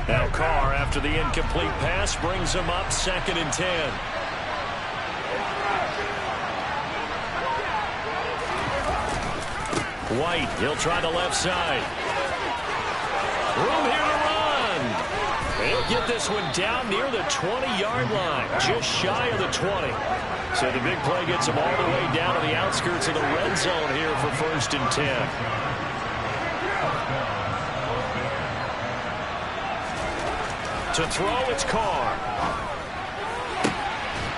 Now Carr, after the incomplete pass, brings him up 2nd and 10. White, he'll try the left side. Room here to run. He'll get this one down near the 20-yard line, just shy of the 20. So the big play gets him all the way down to the outskirts of the red zone here for 1st and 10. To throw, it's Carr.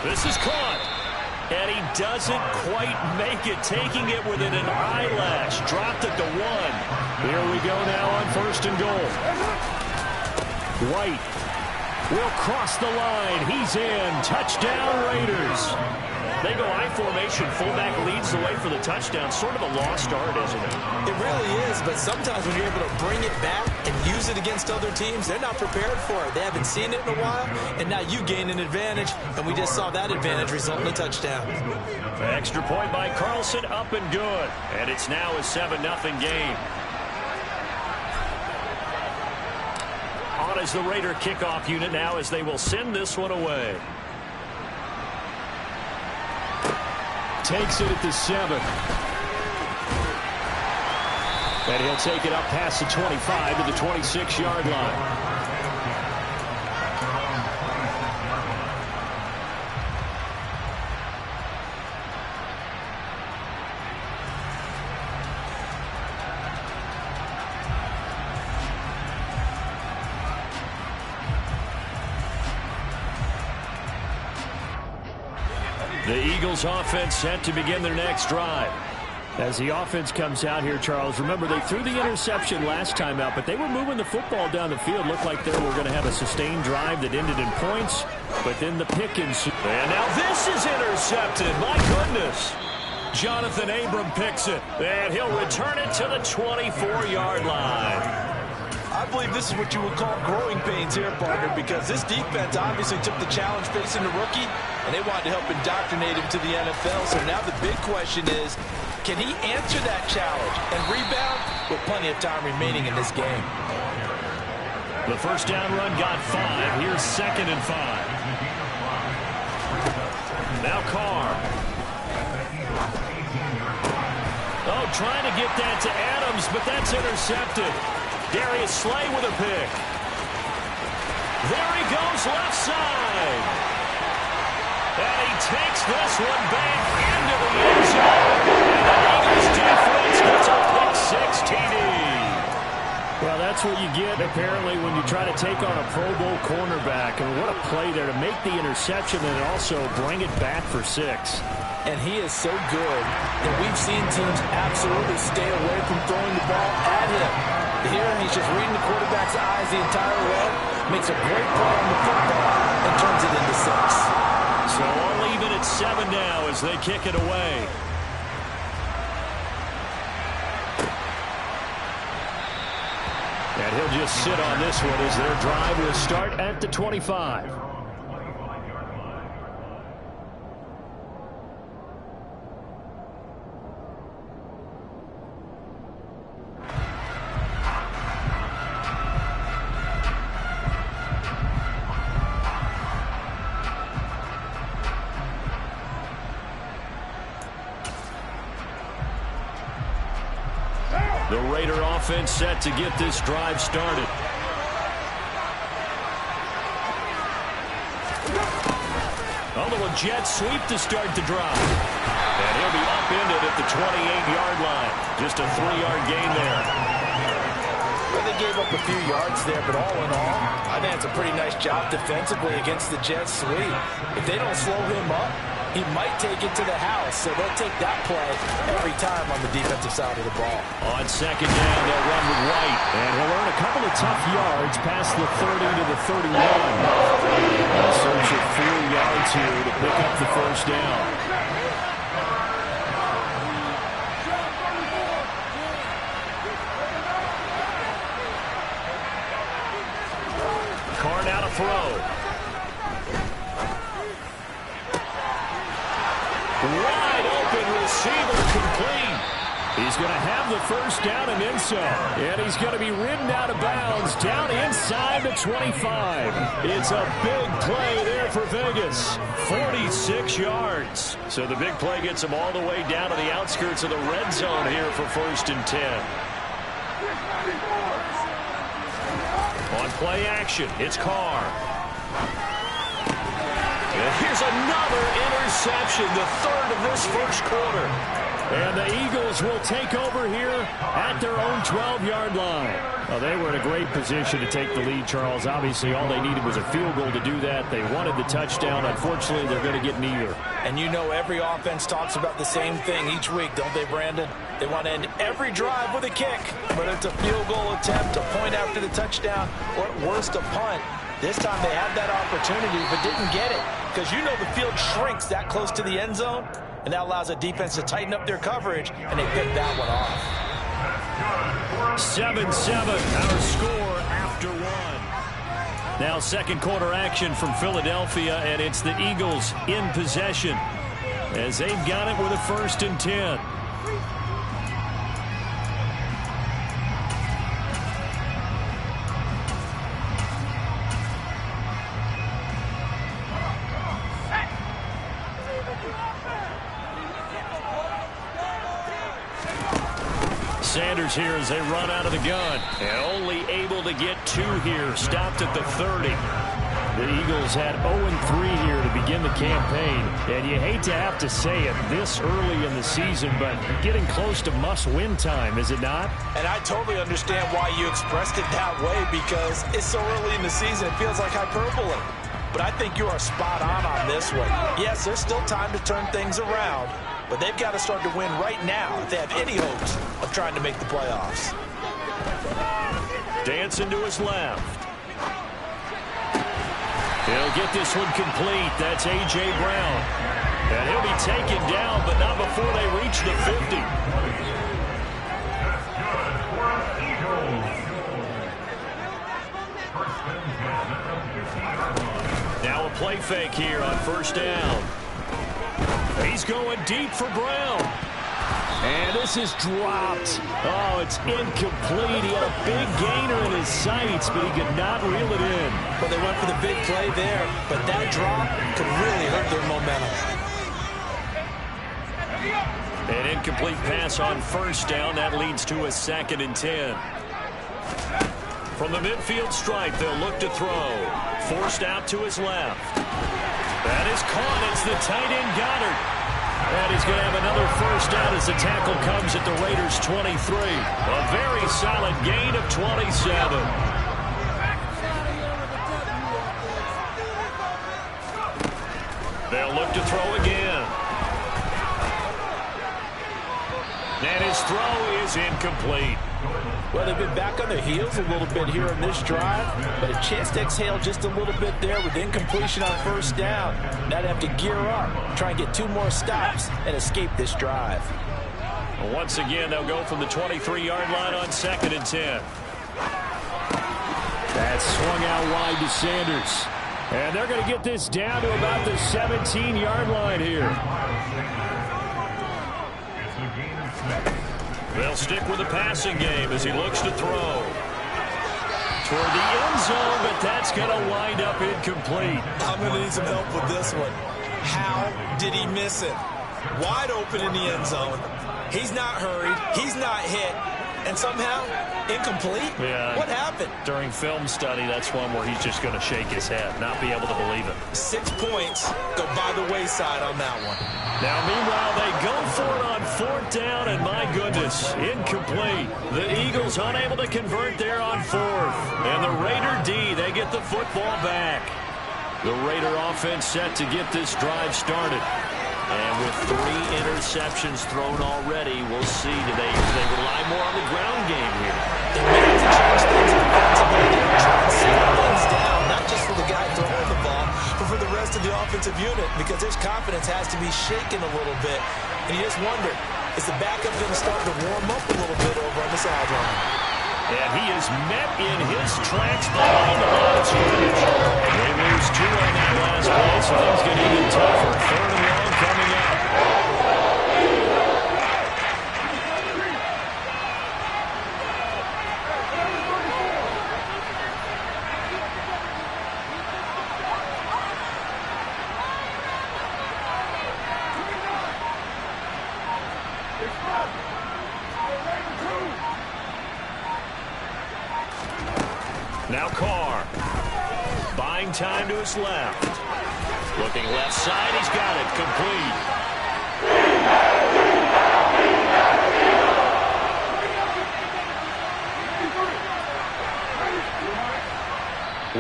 This is caught. And he doesn't quite make it, taking it within an eyelash. Dropped it to 1. Here we go now on 1st and goal. White will cross the line. He's in. Touchdown, Raiders. They go I formation. Fullback leads the way for the touchdown. Sort of a lost art, isn't it? It really is, but sometimes when you're able to bring it back and use it against other teams, they're not prepared for it. They haven't seen it in a while, and now you gain an advantage, and we just saw that advantage result in a touchdown. Extra point by Carlson, up and good. And it's now a 7-0 game. On is the Raider kickoff unit now as they will send this one away. Takes it at the 7. And he'll take it up past the 25 to the 26-yard line. The Eagles offense set to begin their next drive. As the offense comes out here, Charles, remember they threw the interception last time out, but they were moving the football down the field. Looked like they were going to have a sustained drive that ended in points, but then the pick ensued. And now this is intercepted. My goodness. Jonathan Abram picks it, and he'll return it to the 24-yard line. I believe this is what you would call growing pains here, partner, because this defense obviously took the challenge facing the rookie, and they wanted to help indoctrinate him to the NFL. So now the big question is, can he answer that challenge and rebound with plenty of time remaining in this game? The first down run got 5. Here's 2nd and 5. Now Carr. Oh, trying to get that to Adams, but that's intercepted. Darius Slay with a pick. There he goes, left side. And he takes this one back into the end zone. And the Eagles defense gets a pick 6 TD. Well, that's what you get, apparently, when you try to take on a Pro Bowl cornerback. And what a play there to make the interception and also bring it back for 6. And he is so good that we've seen teams absolutely stay away from throwing the ball at him. Here, he's just reading the quarterback's eyes the entire way, makes a great play on the football, and turns it into 6. So all even at 7 now as they kick it away. And he'll just sit on this one as their drive will start at the 25. The Raider offense set to get this drive started. A little jet sweep to start the drive. And he'll be upended at the 28-yard line. Just a 3-yard gain there. Well, they gave up a few yards there, but all in all, I think it's a pretty nice job defensively against the jet sweep. If they don't slow him up, he might take it to the house, so they'll take that play every time on the defensive side of the ball. On 2nd down, they'll run with White, and he'll earn a couple of tough yards past the 30 to the 31. A search of 4 yards here to pick up the first down. Carr now to throw. Wide open receiver complete. He's going to have the first down and then some. And he's going to be ridden out of bounds down inside the 25. It's a big play there for Vegas. 46 yards. So the big play gets him all the way down to the outskirts of the red zone here for 1st and 10. On play action, it's Carr. And here's another interception, the 3rd of this first quarter. And the Eagles will take over here at their own 12-yard line. Well, they were in a great position to take the lead, Charles. Obviously, all they needed was a field goal to do that. They wanted the touchdown. Unfortunately, they're going to get neither. And you know every offense talks about the same thing each week, don't they, Brandon? They want to end every drive with a kick, but it's a field goal attempt, a point after the touchdown, or at worst, a punt. This time they had that opportunity but didn't get it because you know the field shrinks that close to the end zone, and that allows a defense to tighten up their coverage, and they picked that one off. 7-7, our score after one. Now second quarter action from Philadelphia, and it's the Eagles in possession as they've got it with a 1st and 10. Sanders here as they run out of the gun. And only able to get 2 here. Stopped at the 30. The Eagles had 0-3 here to begin the campaign. And you hate to have to say it this early in the season, but getting close to must-win time, is it not? And I totally understand why you expressed it that way because it's so early in the season it feels like hyperbole. But I think you are spot on this one. Yes, there's still time to turn things around, but they've got to start to win right now if they have any hopes of trying to make the playoffs. Dancing to his left. He'll get this one complete. That's A.J. Brown. And he'll be taken down, but not before they reach the 50. Now a play fake here on 1st down. He's going deep for Brown. And this is dropped. Oh, it's incomplete. He had a big gainer in his sights, but he could not reel it in. Well, they went for the big play there, but that drop could really hurt their momentum. An incomplete pass on 1st down. That leads to a 2nd and 10. From the midfield stripe, they'll look to throw. Forced out to his left. That is caught. It's the tight end Goddard. And he's going to have another 1st down as the tackle comes at the Raiders' 23. A very solid gain of 27. They'll look to throw again. And his throw is incomplete. Well, they've been back on their heels a little bit here on this drive, but a chance to exhale just a little bit there with incompletion on 1st down. Now they have to gear up, try and get 2 more stops, and escape this drive. Well, once again, they'll go from the 23-yard line on 2nd and 10. That swung out wide to Sanders. And they're going to get this down to about the 17-yard line here. They'll stick with the passing game as he looks to throw. Toward the end zone, but that's going to wind up incomplete. I'm going to need some help with this one. How did he miss it? Wide open in the end zone. He's not hurried. He's not hit. And somehow, incomplete? Yeah. What happened? During film study, that's one where he's just going to shake his head, not be able to believe it. 6 points go by the wayside on that one. Now, meanwhile, they go for it on 4th down, and my goodness, incomplete. The Eagles unable to convert there on 4th. And the Raider D, they get the football back. The Raider offense set to get this drive started. And with 3 interceptions thrown already, we'll see, do they rely more on the ground game here? They may have to change things defensively and try and slow things down, not just for the guy throwing the ball, but for the rest of the offensive unit, because his confidence has to be shaken a little bit. And you just wonder, is the backup going to start to warm up a little bit over on the sideline? And he is met in his tracks behind the line of scrimmage. They lose 2 on that last play, so things get even tougher. 3rd and long coming up. Now Carr. Buying time to his left. Looking left side. He's got it. Complete.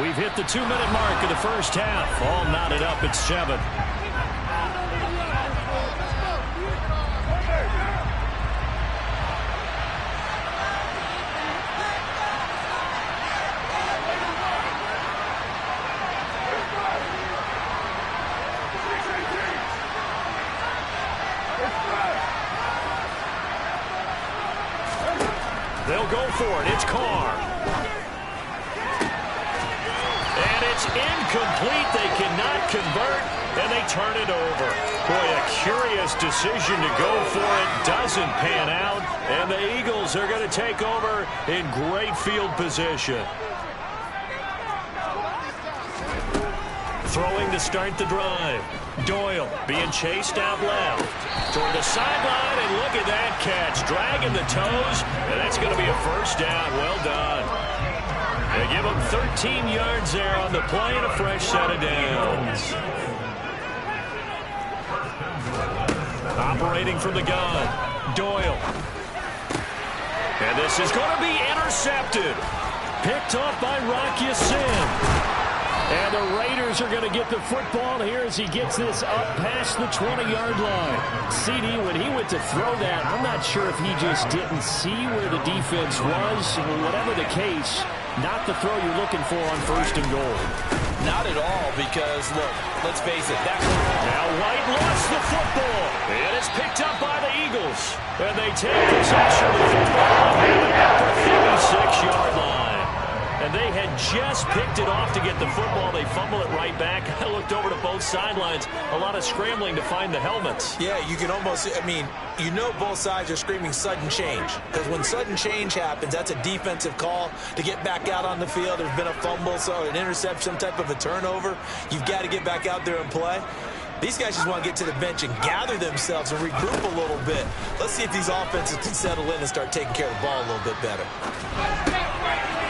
We've hit the 2-minute mark of the first half. All knotted up at 7. They'll go for it. It's Carr. And it's incomplete. They cannot convert, and they turn it over. Boy, a curious decision to go for it. Doesn't pan out, and the Eagles are going to take over in great field position. Throwing to start the drive. Doyle being chased out left. Toward the sideline, and look at that catch. Dragging the toes, and that's going to be a first down. Well done. They give him 13 yards there on the play and a fresh set of downs. Operating from the gun. Doyle. And this is going to be intercepted. Picked off by Rock Ya-Sin. And the Raiders are going to get the football here as he gets this up past the 20-yard line. CD, when he went to throw that, I'm not sure if he just didn't see where the defense was. Whatever the case, not the throw you're looking for on 1st and goal. Not at all, because, look, let's face it. Now White lost the football. And it's picked up by the Eagles. And they take possession of the football at the 36-yard line. And they had just picked it off to get the football. They fumble it right back. I looked over to both sidelines. A lot of scrambling to find the helmets. Yeah, you can almost, you know both sides are screaming sudden change. Because when sudden change happens, that's a defensive call to get back out on the field. There's been a fumble, so an interception, some type of a turnover. You've got to get back out there and play. These guys just want to get to the bench and gather themselves and regroup a little bit. Let's see if these offenses can settle in and start taking care of the ball a little bit better.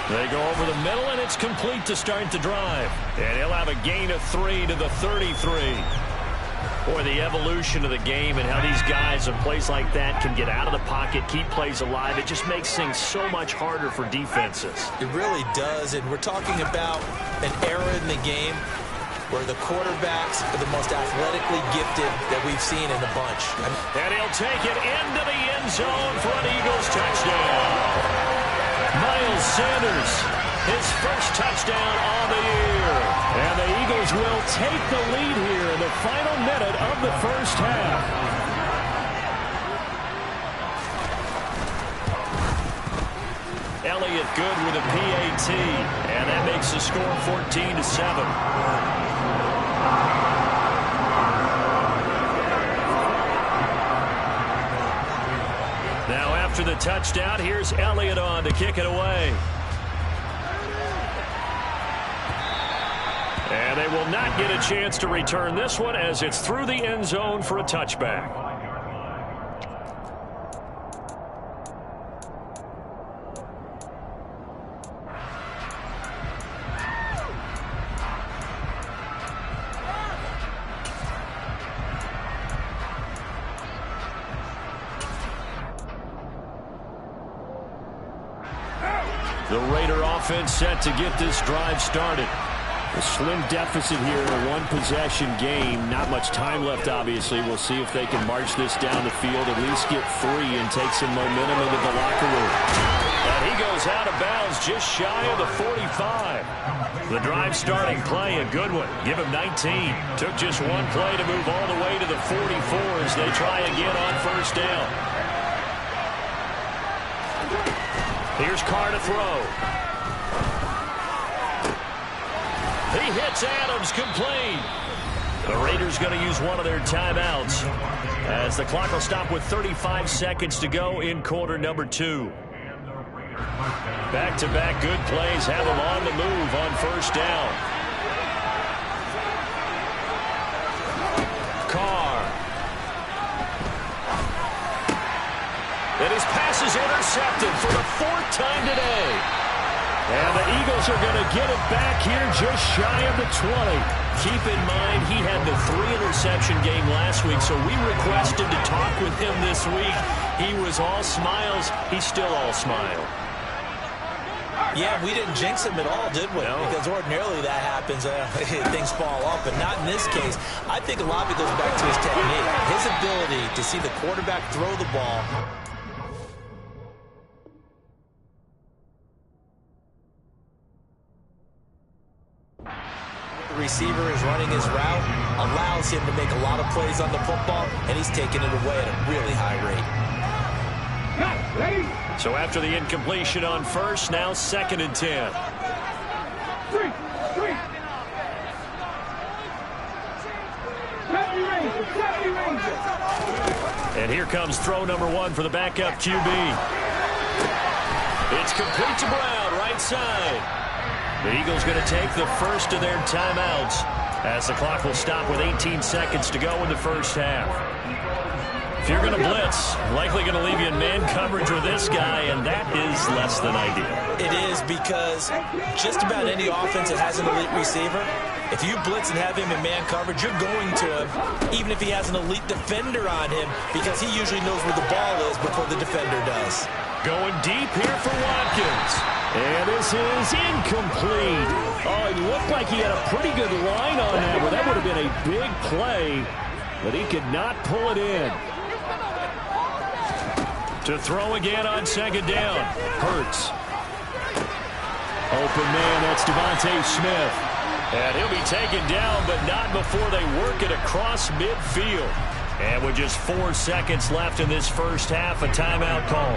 They go over the middle, and it's complete to start the drive. And he'll have a gain of 3 to the 33. Boy, the evolution of the game and how these guys in plays like that can get out of the pocket, keep plays alive, it just makes things so much harder for defenses. It really does, and we're talking about an era in the game where the quarterbacks are the most athletically gifted that we've seen in the bunch. And he'll take it into the end zone for an Eagles touchdown. Miles Sanders, his first touchdown on the year. And the Eagles will take the lead here in the final minute of the first half. Elliott good with a PAT. And that makes the score 14-7. Now after the touchdown, here's Elliott on to kick it away. And they will not get a chance to return this one as it's through the end zone for a touchback. The Raider offense set to get this drive started. A slim deficit here in a one-possession game. Not much time left, obviously. We'll see if they can march this down the field, at least get 3 and take some momentum into the locker room. And he goes out of bounds just shy of the 45. The drive starting play, a good one. Give him 19. Took just one play to move all the way to the 44 as they try again on first down. Here's Carr to throw. He hits Adams, complete. The Raiders going to use one of their timeouts as the clock will stop with 35 seconds to go in quarter number 2. Back-to-back good plays have them on the move on first down. Carr. And his pass is intercepted for the 4th time today. And the Eagles Eagles are going to get it back here just shy of the 20. Keep in mind, he had the 3-interception game last week, so we requested to talk with him this week. He was all smiles. He's still all smile. Yeah, we didn't jinx him at all, did we? No. Because ordinarily that happens, things fall off, but not in this case. I think a lot of it goes back to his technique, his ability to see the quarterback throw the ball. The receiver is running his route, allows him to make a lot of plays on the football, and he's taking it away at a really high rate. So after the incompletion on first, now 2nd and 10. And here comes throw number 1 for the backup QB. It's complete to Brown, right side. The Eagles going to take the first of their timeouts as the clock will stop with 18 seconds to go in the first half. If you're going to blitz, likely going to leave you in man coverage with this guy, and that is less than ideal. It is, because just about any offense that has an elite receiver, if you blitz and have him in man coverage, you're going to him, even if he has an elite defender on him, because he usually knows where the ball is before the defender does. Going deep here for Watkins. And this is incomplete. Oh, it looked like he had a pretty good line on that, but that would have been a big play, but he could not pull it in. To throw again on 2nd down. Hurts. Open man, that's Devontae Smith. And he'll be taken down, but not before they work it across midfield. And with just 4 seconds left in this first half, a timeout call.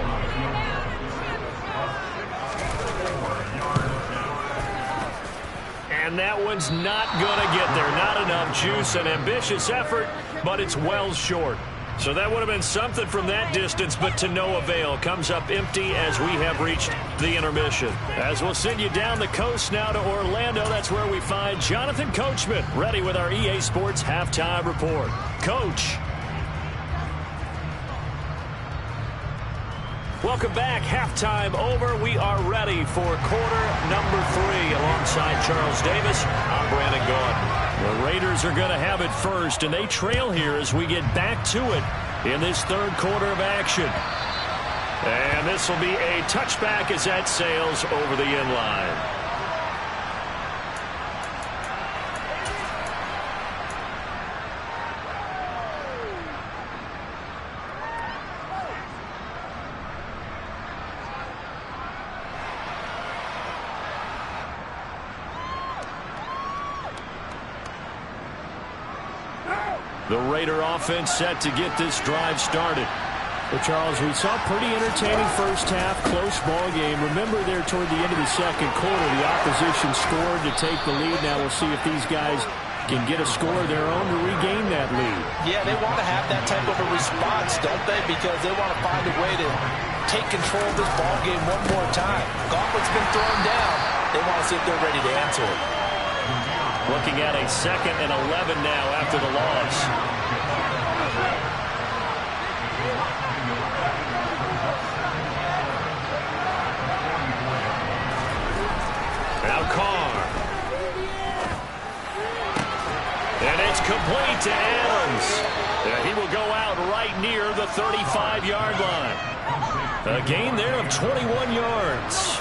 And that one's not going to get there. Not enough juice. An ambitious effort, but it's well short. So that would have been something from that distance, but to no avail. Comes up empty as we have reached the intermission. As we'll send you down the coast now to Orlando, that's where we find Jonathan Coachman, ready with our EA Sports Halftime Report. Coach. Welcome back. Halftime over. We are ready for quarter number 3. Alongside Charles Davis, I'm Brandon Gaudin. The Raiders are going to have it first, and they trail here as we get back to it in this 3rd quarter of action. And this will be a touchback as that sails over the end line. The Raider offense set to get this drive started. Well, Charles, we saw a pretty entertaining first half, close ball game. Remember there toward the end of the 2nd quarter, the opposition scored to take the lead. Now we'll see if these guys can get a score of their own to regain that lead. Yeah, they want to have that type of a response, don't they? Because they want to find a way to take control of this ball game one more time. Gauntlet's been thrown down. They want to see if they're ready to answer it. Looking at a 2nd and 11 now after the loss. Now Carr. And it's complete to Adams. He will go out right near the 35-yard line. A gain there of 21 yards.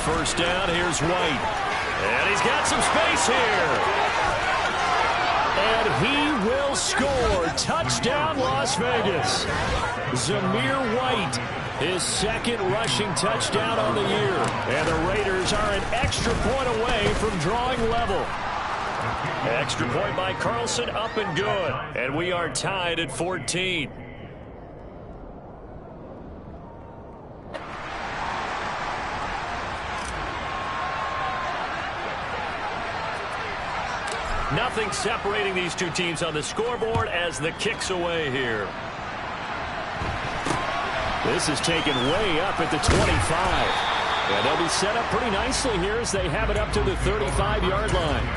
First down, here's White. And he's got some space here. And he will score. Touchdown, Las Vegas. Zamir White, his 2nd rushing touchdown on the year. And the Raiders are an extra point away from drawing level. Extra point by Carlson, up and good. And we are tied at 14. Nothing separating these two teams on the scoreboard as the kick's away here. This is taken way up at the 25. And they'll be set up pretty nicely here as they have it up to the 35-yard line.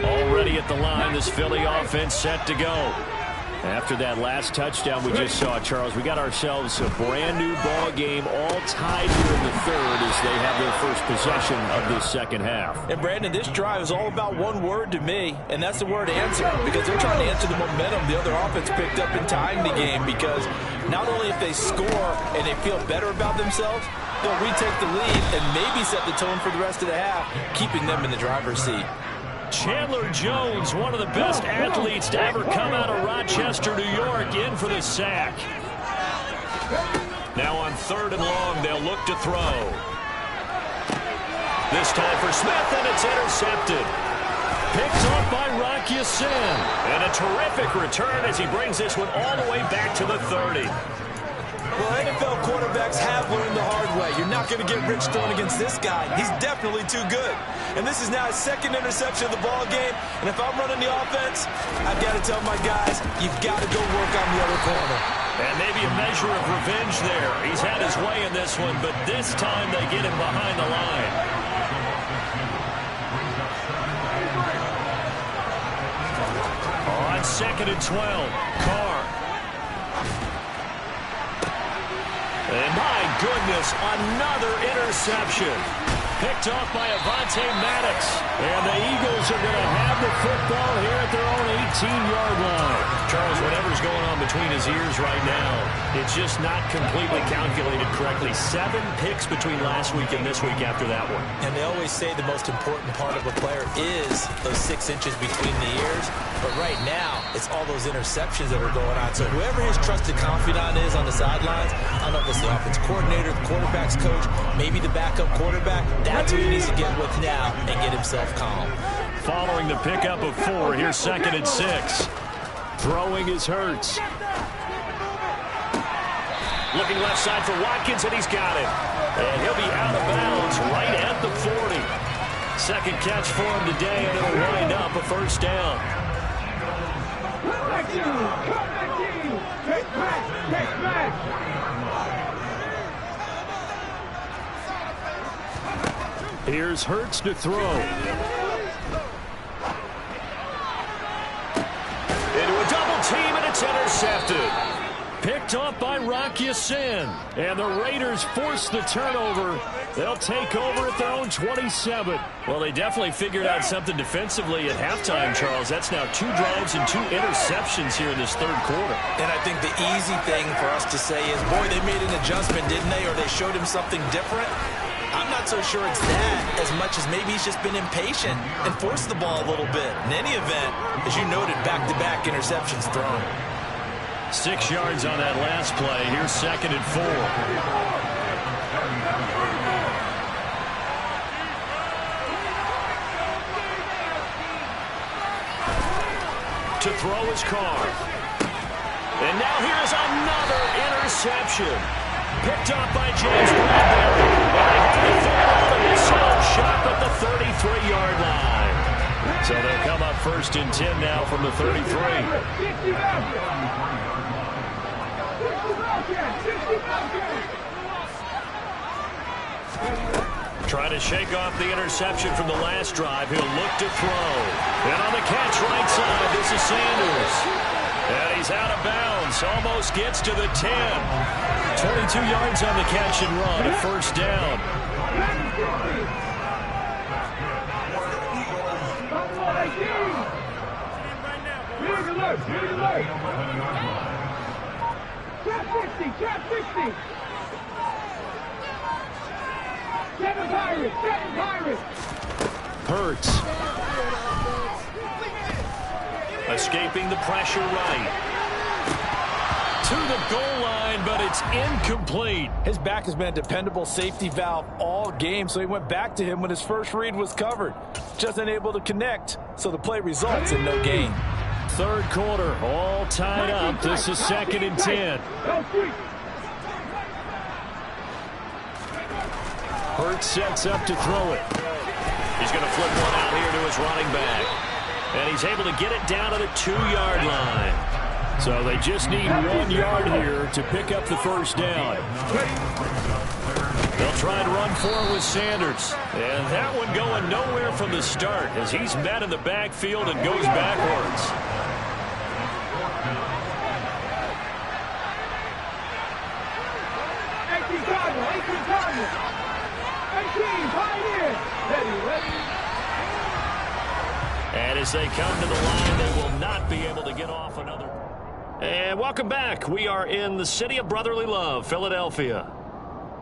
Already ready at the line. This Philly offense set to go. After that last touchdown we just saw, Charles, we got ourselves a brand new ball game, all tied here in the third as they have their first possession of this second half. And Brandon, this drive is all about one word to me, and that's the word answer, because they're trying to answer the momentum the other offense picked up in tying the game, because not only if they score and they feel better about themselves, they'll retake the lead and maybe set the tone for the rest of the half, keeping them in the driver's seat. Chandler Jones, one of the best athletes to ever come out of Rochester, New York, in for the sack. Now on 3rd and long, they'll look to throw. This time for Smith, and it's intercepted. Picked off by Rocky Sin. And a terrific return as he brings this one all the way back to the 30. Well, NFL quarterbacks have learned the hard way. You're not going to get rich throwing against this guy. He's definitely too good. And this is now his second interception of the ball game. And if I'm running the offense, I've got to tell my guys, you've got to go work on the other corner. And maybe a measure of revenge there. He's had his way in this one, but this time they get him behind the line. On 2nd and 12, Carr. And my goodness, another interception. Picked off by Avonte Maddox. And the Eagles are going to have the football here at their own 18-yard line. Charles, whatever's going on between his ears right now, it's just not completely calculated correctly. 7 picks between last week and this week after that one. And they always say the most important part of a player is those 6 inches between the ears. But right now, it's all those interceptions that are going on. So whoever his trusted confidant is on the sidelines, I don't know if it's the offense coordinator, the quarterback's coach, maybe the backup quarterback, that's who he needs to get with now and get himself calm. Following the pickup of 4, here's 2nd and 6. Throwing is Hurts. Looking left side for Watkins, and he's got it. And he'll be out of bounds right at the 40. Second catch for him today, and it'll wind up a first down. Here's Hurts to throw. Into a double team, and it's intercepted. Picked off by Rocky Sin. And the Raiders force the turnover. They'll take over at their own 27. Well, they definitely figured out something defensively at halftime, Charles. That's now 2 drives and 2 interceptions here in this third quarter. And I think the easy thing for us to say is, boy, they made an adjustment, didn't they? Or they showed him something different. I'm not so sure it's that as much as maybe he's just been impatient and forced the ball a little bit. In any event, as you noted, back-to-back interceptions thrown. 6 yards on that last play. Here's 2nd and 4. To throw his Carr. And now here's another interception. Picked off by James Bradbury. And they have a slow shot at the 33-yard line. So they'll come up 1st and 10 now from the 33. Trying to shake off the interception from the last drive. He'll look to throw. And on the catch right side, this is Sanders. And he's out of bounds. Almost gets to the 10. 22 yards on the catch and run. A first down. Trap 60. Seven Pirates. Hurts. Escaping the pressure right. To the goal line, but it's incomplete. His back has been a dependable safety valve all game, so he went back to him when his first read was covered. Just unable to connect, so the play results in no gain. Third quarter, all tied up. This is 2nd and 10. Hurts sets up to throw it. He's going to flip one out here to his running back. And he's able to get it down to the 2-yard line. So they just need 1 yard here to pick up the first down. They'll try and run for it with Sanders. And that one going nowhere from the start as he's met in the backfield and goes backwards. 18, Pioneer. Ready. And as they come to the line, they will not be able to get off another. And welcome back. We are in the city of brotherly love, Philadelphia.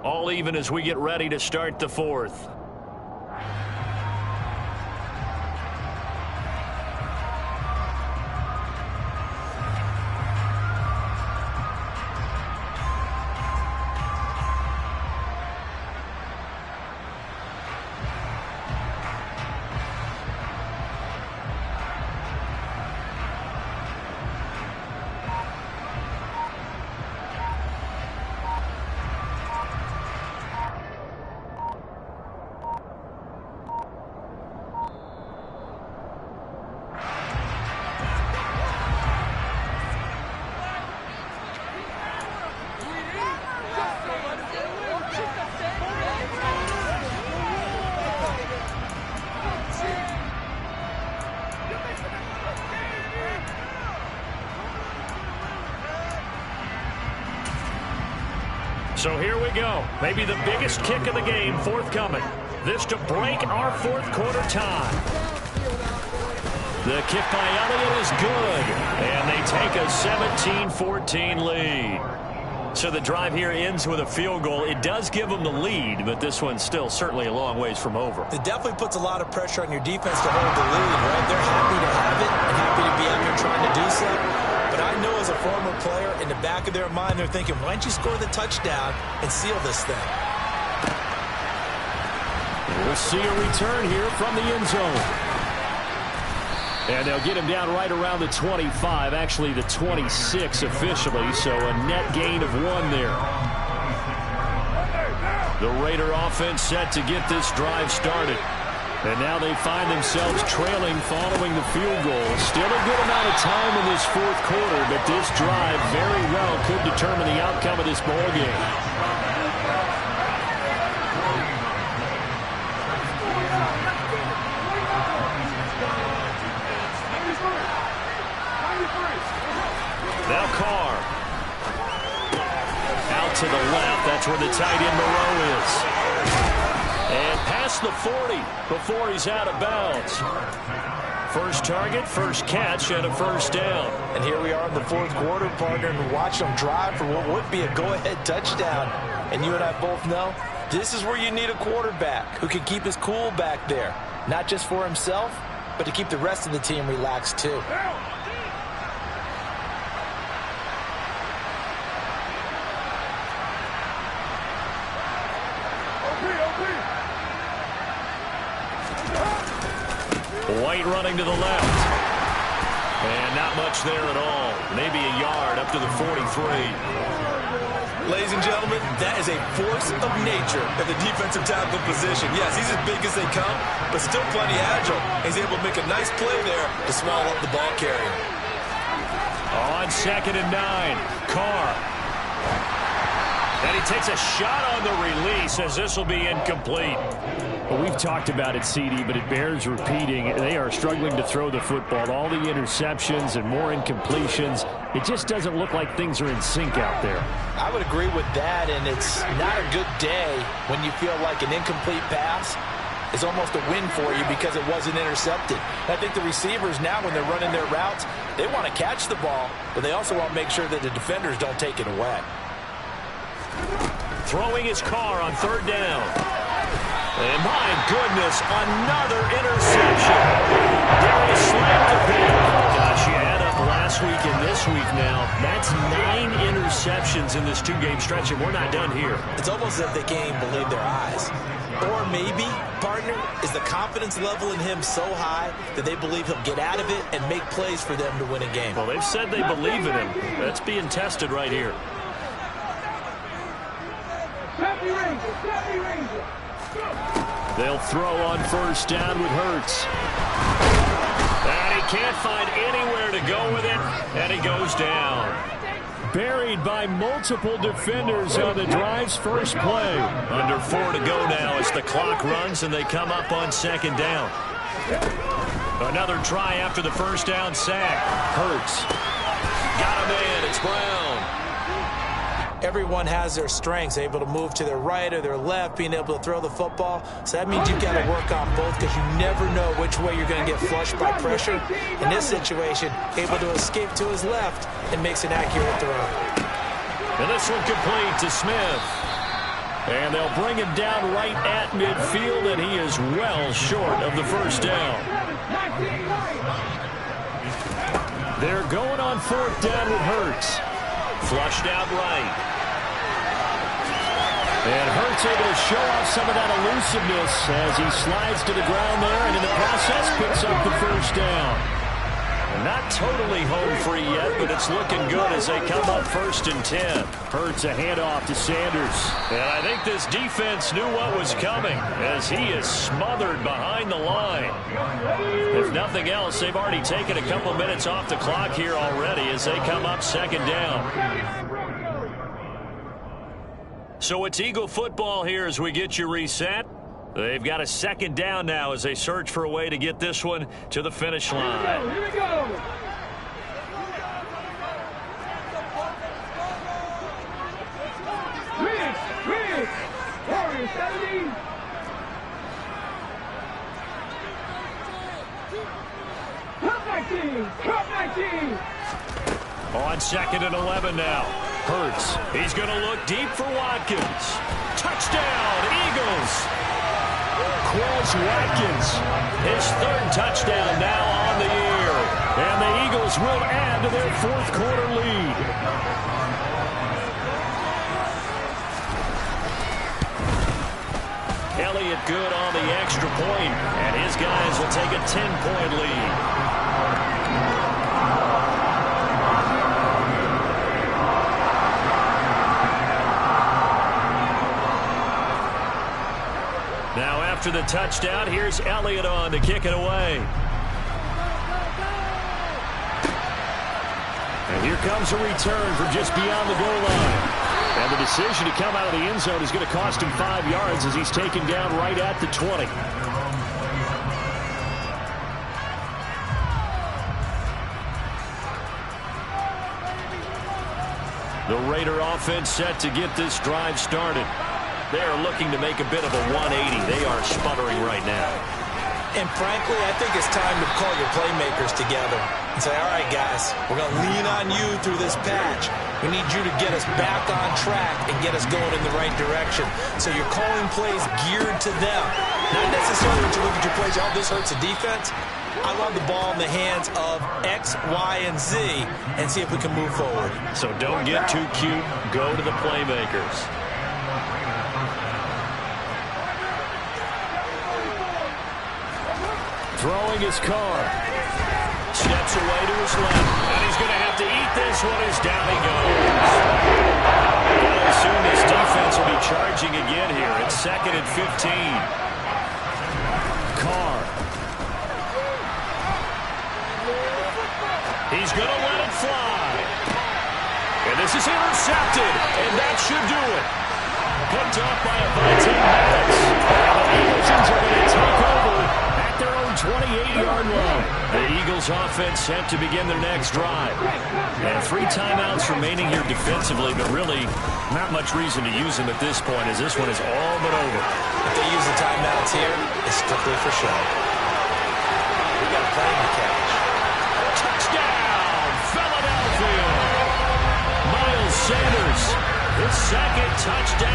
All even as we get ready to start the fourth. So here we go. Maybe the biggest kick of the game forthcoming. This to break our fourth quarter tie. The kick by Elliott is good. And they take a 17-14 lead. So the drive here ends with a field goal. It does give them the lead, but this one's still certainly a long ways from over. It definitely puts a lot of pressure on your defense to hold the lead, right? They're happy to have it and happy to be out there trying to do so. But I know as a former player, in the back of their mind, they're thinking, why don't you score the touchdown and seal this thing? We'll see a return here from the end zone. And they'll get him down right around the 25, actually the 26 officially, so a net gain of 1 there. The Raider offense set to get this drive started. And now they find themselves trailing following the field goal. Still a good amount of time in this fourth quarter, but this drive very well could determine the outcome of this ball game. Now Carr. Out to the left. That's where the tight end Moreau is. And past the 40 before he's out of bounds. First target, first catch, and a first down. And here we are in the fourth quarter, partner, and watch them drive for what would be a go-ahead touchdown. And you and I both know this is where you need a quarterback who can keep his cool back there. Not just for himself, but to keep the rest of the team relaxed too. White running to the left. And not much there at all. Maybe a yard up to the 43. Ladies and gentlemen, that is a force of nature at the defensive tackle position. Yes, he's as big as they come, but still plenty agile. He's able to make a nice play there to swallow up the ball carrier. On 2nd and 9, Carr. And he takes a shot on the release as this will be incomplete. Well, we've talked about it, CD, but it bears repeating. They are struggling to throw the football. All the interceptions and more incompletions. It just doesn't look like things are in sync out there. I would agree with that, and it's not a good day when you feel like an incomplete pass is almost a win for you because it wasn't intercepted. I think the receivers now, when they're running their routes, they want to catch the ball, but they also want to make sure that the defenders don't take it away. Throwing his Carr on 3rd down. And my goodness, another interception. Darius slammed the pick. Gosh, you add up last week and this week now. That's 9 interceptions in this 2-game stretch, and we're not done here. It's almost as if they can't even believe their eyes. Or maybe, partner, is the confidence level in him so high that they believe he'll get out of it and make plays for them to win a game. Well, they've said they believe in him. That's being tested right here. They'll throw on 1st down with Hurts. And he can't find anywhere to go with it, and he goes down. buried by multiple defenders on the drive's first play. Under 4 to go now as the clock runs and they come up on second down. Another try after the first down sack. Hurts. Got him in. It's Brown. Everyone has their strengths, able to move to their right or their left, being able to throw the football. So that means you've got to work on both because you never know which way you're going to get flushed by pressure. In this situation, able to escape to his left and makes an accurate throw. And this one complete to Smith. And they'll bring him down right at midfield, and he is well short of the first down. They're going on fourth down with Hurts. Flushed out right. And Hurts able to show off some of that elusiveness as he slides to the ground there, and in the process picks up the first down. Not totally home free yet, but it's looking good as they come up 1st and 10. Hurts a handoff to Sanders. And I think this defense knew what was coming as he is smothered behind the line. If nothing else, they've already taken a couple minutes off the clock here already as they come up 2nd down. So it's Eagle football here as we get you reset. They've got a 2nd down now as they search for a way to get this one to the finish line. Here we go. Twitch. Warriors 70. Cut back team. On 2nd and 11 now. Hurts. He's going to look deep for Watkins. Touchdown, Eagles. Quez Watkins. His 3rd touchdown now on the year. And the Eagles will add to their 4th quarter lead. Elliott good on the extra point, and his guys will take a 10-point lead. Now after the touchdown, here's Elliott on to kick it away. And here comes a return from just beyond the goal line. And the decision to come out of the end zone is going to cost him 5 yards as he's taken down right at the 20. The Raider offense set to get this drive started. They are looking to make a bit of a 180. They are sputtering right now. And frankly, I think it's time to call your playmakers together and say, all right, guys, we're going to lean on you through this patch. We need you to get us back on track and get us going in the right direction. So you're calling plays geared to them. Not necessarily when you look at your plays, oh, this hurts the defense. I want the ball in the hands of X, Y, and Z and see if we can move forward. So don't get too cute. Go to the playmakers. Throwing his car. Steps away to his left. And he's going to have to eat this one as down he goes. I assume this defense will be charging again here. It's 2nd and 15. Carr. He's going to let it fly. And this is intercepted. And that should do it. Picked up by Avonte Maddox. And the Eagles are going to take over at their own 28-yard line. The Eagles offense set to begin their next drive. And 3 timeouts remaining here defensively, but really not much reason to use them at this point as this one is all but over. If they use the timeouts here, it's strictly for show. We got a play in the catch. Touchdown, Philadelphia! Miles Sanders, his 2nd touchdown.